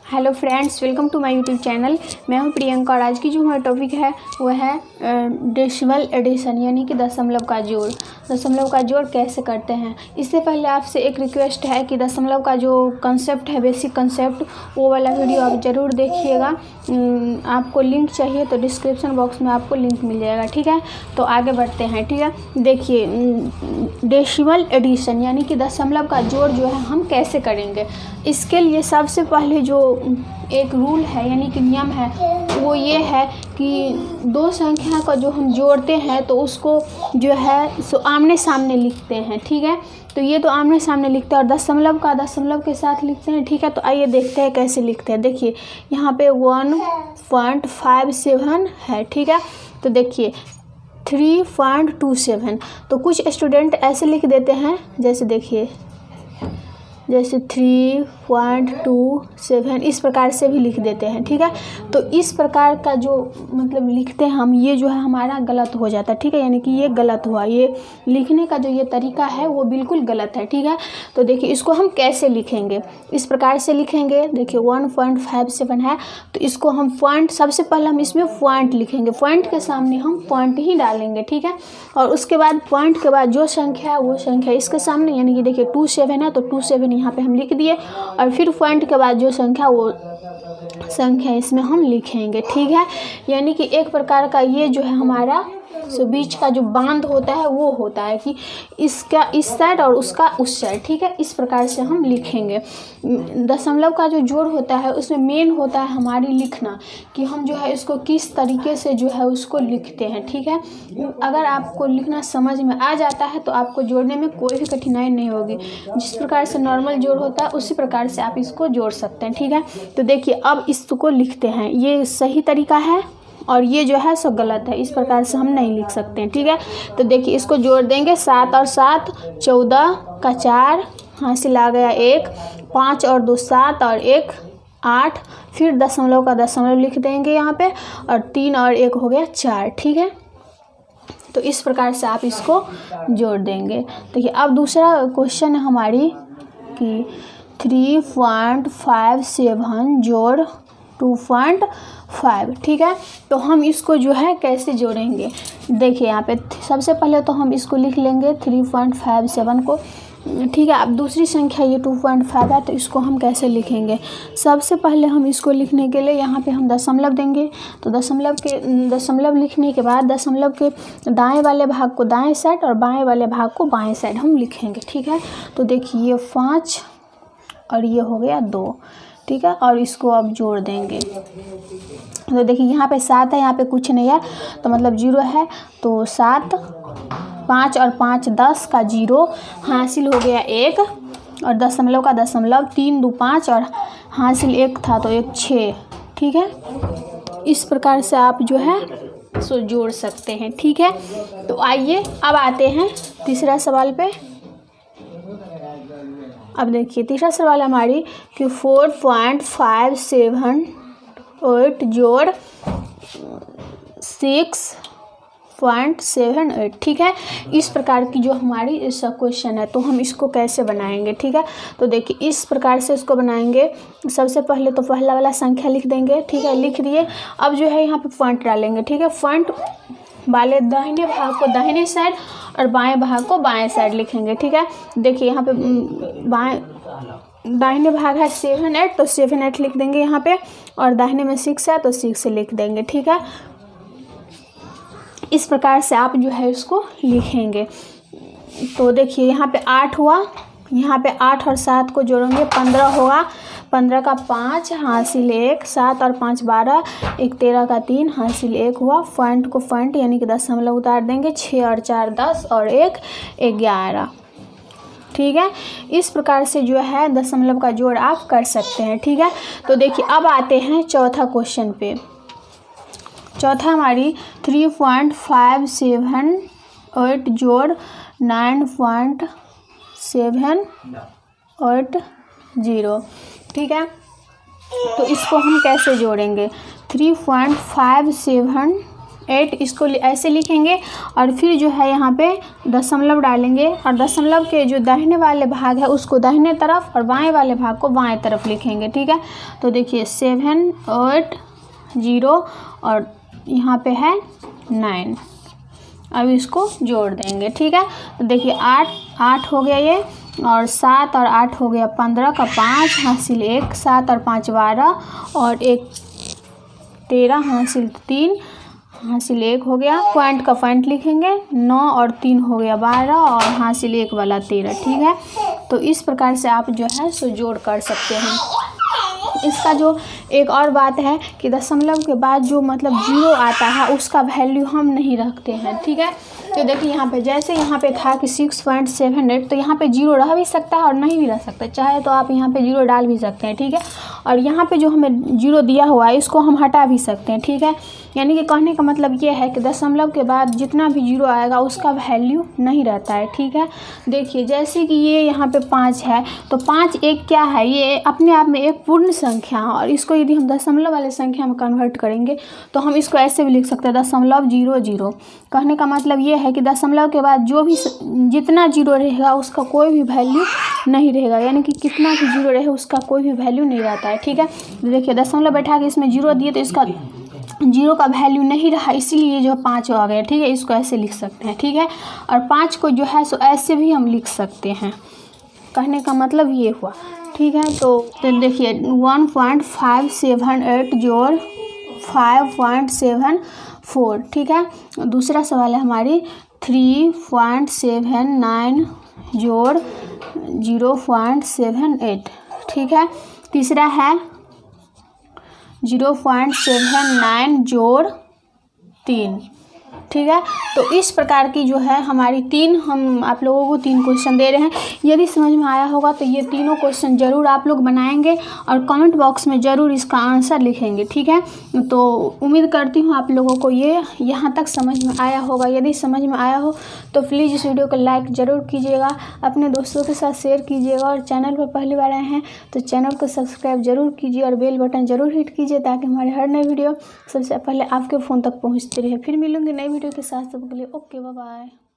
Hello friends, welcome to my YouTube channel. मैं हूं प्रियंका और आज की जो हमारा टॉपिक है वो है डेसिमल एडिशन यानी कि दशमलव का जोड़। दशमलव का जोड़ कैसे करते हैं। इससे पहले आपसे एक रिक्वेस्ट है कि दशमलव का जो कंसेप्ट है, बेसिक कंसेप्ट, वो वाला वीडियो आप ज़रूर देखिएगा। आपको लिंक चाहिए तो डिस्क्रिप्शन बॉक्स में आपको लिंक मिल जाएगा, ठीक है। तो आगे बढ़ते हैं, ठीक है। देखिए, डेसिमल एडिशन यानी कि दशमलव का जोड़ जो है हम कैसे करेंगे। इसके लिए सबसे पहले जो एक रूल है यानी कि नियम है वो ये है कि दो संख्या का जो हम जोड़ते हैं तो उसको जो है सो आमने सामने लिखते हैं, ठीक है। तो ये तो आमने सामने लिखते हैं और दशमलव का दशमलव के साथ लिखते हैं, ठीक है। तो आइए देखते हैं कैसे लिखते हैं। देखिए यहाँ पे 1.57 है, ठीक है। तो देखिए 3.27। तो कुछ स्टूडेंट ऐसे लिख देते हैं, जैसे देखिए, जैसे 3.27 इस प्रकार से भी लिख देते हैं, ठीक है। तो इस प्रकार का जो मतलब लिखते हैं हम, ये जो है हमारा गलत हो जाता है, ठीक है। यानी कि ये गलत हुआ, ये लिखने का जो ये तरीका है वो बिल्कुल गलत है, ठीक है। तो देखिए इसको हम कैसे लिखेंगे, इस प्रकार से लिखेंगे। देखिए 1.57 है तो इसको हम पॉइंट, सबसे पहले हम इसमें पॉइंट लिखेंगे, पॉइंट के सामने हम पॉइंट ही डालेंगे, ठीक है। और उसके बाद पॉइंट के बाद जो संख्या है वो संख्या इसके सामने, यानी कि देखिए 27 है तो 27 यहाँ पे हम लिख दिए और फिर पॉइंट के बाद जो संख्या वो संख्या इसमें हम लिखेंगे, ठीक है। यानी कि एक प्रकार का ये जो है हमारा सो बीच का जो बांध होता है वो होता है कि इसका इस साइड और उसका उस साइड, ठीक है। इस प्रकार से हम लिखेंगे। दशमलव का जो जोड़ होता है उसमें मेन होता है हमारी लिखना, कि हम जो है इसको किस तरीके से जो है उसको लिखते हैं, ठीक है। अगर आपको लिखना समझ में आ जाता है तो आपको जोड़ने में कोई भी कठिनाई नहीं होगी। जिस प्रकार से नॉर्मल जोड़ होता है उसी प्रकार से आप इसको जोड़ सकते हैं, ठीक है। तो देखिए अब इसको लिखते हैं, ये सही तरीका है और ये जो है सो गलत है, इस प्रकार से हम नहीं लिख सकते हैं, ठीक है। तो देखिए इसको जोड़ देंगे, 7 और 7 14 का 4 हासिल आ गया 1, 5 और 2 7 और 1 8, फिर दशमलव का दशमलव लिख देंगे यहाँ पे और 3 और 1 हो गया 4, ठीक है। तो इस प्रकार से आप इसको जोड़ देंगे। देखिए अब दूसरा क्वेश्चन है हमारी कि 3.57 जोड़ 2.5, ठीक है। तो हम इसको जो है कैसे जोड़ेंगे। देखिए यहाँ पे सबसे पहले तो हम इसको लिख लेंगे 3.57 को, ठीक है। अब दूसरी संख्या ये 2.5 है तो इसको हम कैसे लिखेंगे। सबसे पहले हम इसको लिखने के लिए यहाँ पे हम दशमलव देंगे। तो दशमलव लिखने के बाद दशमलव के दाएं वाले भाग को दाएं साइड और बाएं वाले भाग को बाएं साइड हम लिखेंगे, ठीक है। तो देखिए ये 5 और ये हो गया 2, ठीक है। और इसको अब जोड़ देंगे। तो देखिए यहाँ पे 7 है, यहाँ पे कुछ नहीं है तो मतलब 0 है। तो 7, 5 और 5 10 का 0 हासिल हो गया 1 और दशमलव का दशमलव 3 2 5 और हासिल 1 था तो 1 6, ठीक है। इस प्रकार से आप जो है सो जोड़ सकते हैं, ठीक है। तो आइए अब आते हैं तीसरा सवाल पे। अब देखिए तीसरा सवाल हमारी कि 4.578 जोड़ 6.78, ठीक है। इस प्रकार की जो हमारी इस क्वेश्चन है तो हम इसको कैसे बनाएंगे, ठीक है। तो देखिए इस प्रकार से इसको बनाएंगे। सबसे पहले तो पहला वाला संख्या लिख देंगे, ठीक है, लिख दिए। अब जो है यहाँ पे पॉइंट डालेंगे, ठीक है। पॉइंट वाले दाहिने भाग को दाहिने साइड और बाएं भाग को बाएं साइड लिखेंगे, ठीक है। देखिए यहाँ पे दाहिने भाग है 7 8 तो 7 8 लिख देंगे यहाँ पे, और दाहिने में 6 है तो 6 लिख देंगे, ठीक है। इस प्रकार से आप जो है इसको लिखेंगे। तो देखिए यहाँ पे 8 हुआ, यहाँ पे 8 और 7 को जोड़ेंगे 15 होगा, 15 का 5 हासिल 1, 7 और 5 12, 1 13 का 3 हासिल 1 हुआ। पॉइंट को पॉइंट यानी कि दशमलव उतार देंगे, 6 और 4 10 और 1 11, ठीक है। इस प्रकार से जो है दशमलव का जोड़ आप कर सकते हैं, ठीक है। तो देखिए अब आते हैं चौथा क्वेश्चन पे। चौथा हमारी 3.578 जोड़ 9.780, ठीक है। तो इसको हम कैसे जोड़ेंगे। 3.578 8 इसको ऐसे लिखेंगे और फिर जो है यहाँ पे दशमलव डालेंगे और दशमलव के जो दाहिने वाले भाग है उसको दाहिने तरफ और बाएं वाले भाग को बाएं तरफ लिखेंगे, ठीक है। तो देखिए 7 8 0 और यहाँ पे है 9। अब इसको जोड़ देंगे, ठीक है। तो देखिए 8 हो गया ये, और 7 और 8 हो गया 15 का 5 हासिल 1, 7 और 5 12 और 1 13 हासिल 3 हासिल 1 हो गया। पॉइंट का पॉइंट लिखेंगे, 9 और 3 हो गया 12 और हासिल 1 वाला 13, ठीक है। तो इस प्रकार से आप जो है सो जोड़ कर सकते हैं। इसका जो एक और बात है कि दशमलव के बाद जो मतलब 0 आता है उसका वैल्यू हम नहीं रखते हैं, ठीक है। तो देखिए यहाँ पे जैसे यहाँ पे था कि 6.78, तो यहाँ पे 0 रह भी सकता है और नहीं भी रह सकता, चाहे तो आप यहाँ पे 0 डाल भी सकते हैं, ठीक है। और यहाँ पे जो हमें 0 दिया हुआ है इसको हम हटा भी सकते हैं, ठीक है। यानी कि कहने का मतलब ये है कि दशमलव के बाद जितना भी 0 आएगा उसका वैल्यू नहीं रहता है, ठीक है। देखिए जैसे कि ये यहाँ पे 5 है, तो 5 एक क्या है, ये अपने आप में एक पूर्ण संख्या है और इसको यदि हम दशमलव वाले संख्या में कन्वर्ट करेंगे तो हम इसको ऐसे भी लिख सकते हैं 0.00। कहने का मतलब ये है कि दशमलव के बाद जो भी जितना 0 रहेगा उसका कोई भी वैल्यू नहीं रहेगा, यानी कि कितना भी 0 रहे उसका कोई भी वैल्यू नहीं रहता है, ठीक है। देखिए दशमलव बैठा के इसमें 0 दिए तो इसका 0 का वैल्यू नहीं रहा, इसीलिए जो 5 आ गया, ठीक है। इसको ऐसे लिख सकते हैं, ठीक है। और 5 को जो है सो ऐसे भी हम लिख सकते हैं, कहने का मतलब ये हुआ, ठीक है। तो देखिए 1.578 जोड़ 5.74, ठीक है। दूसरा सवाल है हमारी 3.79 जोड़ 0.78, ठीक है। तीसरा है 0.79 जोड़ 3, ठीक है। तो इस प्रकार की जो है हमारी 3 हम आप लोगों को 3 क्वेश्चन दे रहे हैं। यदि समझ में आया होगा तो ये तीनों क्वेश्चन ज़रूर आप लोग बनाएंगे और कमेंट बॉक्स में ज़रूर इसका आंसर लिखेंगे, ठीक है। तो उम्मीद करती हूँ आप लोगों को ये यहाँ तक समझ में आया होगा। यदि समझ में आया हो तो प्लीज़ इस वीडियो को लाइक ज़रूर कीजिएगा, अपने दोस्तों के साथ शेयर कीजिएगा और चैनल पर पहली बार आए हैं तो चैनल को सब्सक्राइब ज़रूर कीजिए और बेल बटन ज़रूर हिट कीजिए ताकि हमारे हर नई वीडियो सबसे पहले आपके फ़ोन तक पहुँचती रहे। फिर मिलूँगी नई वीडियो के साथ, सबके लिए ओके बाय बाय।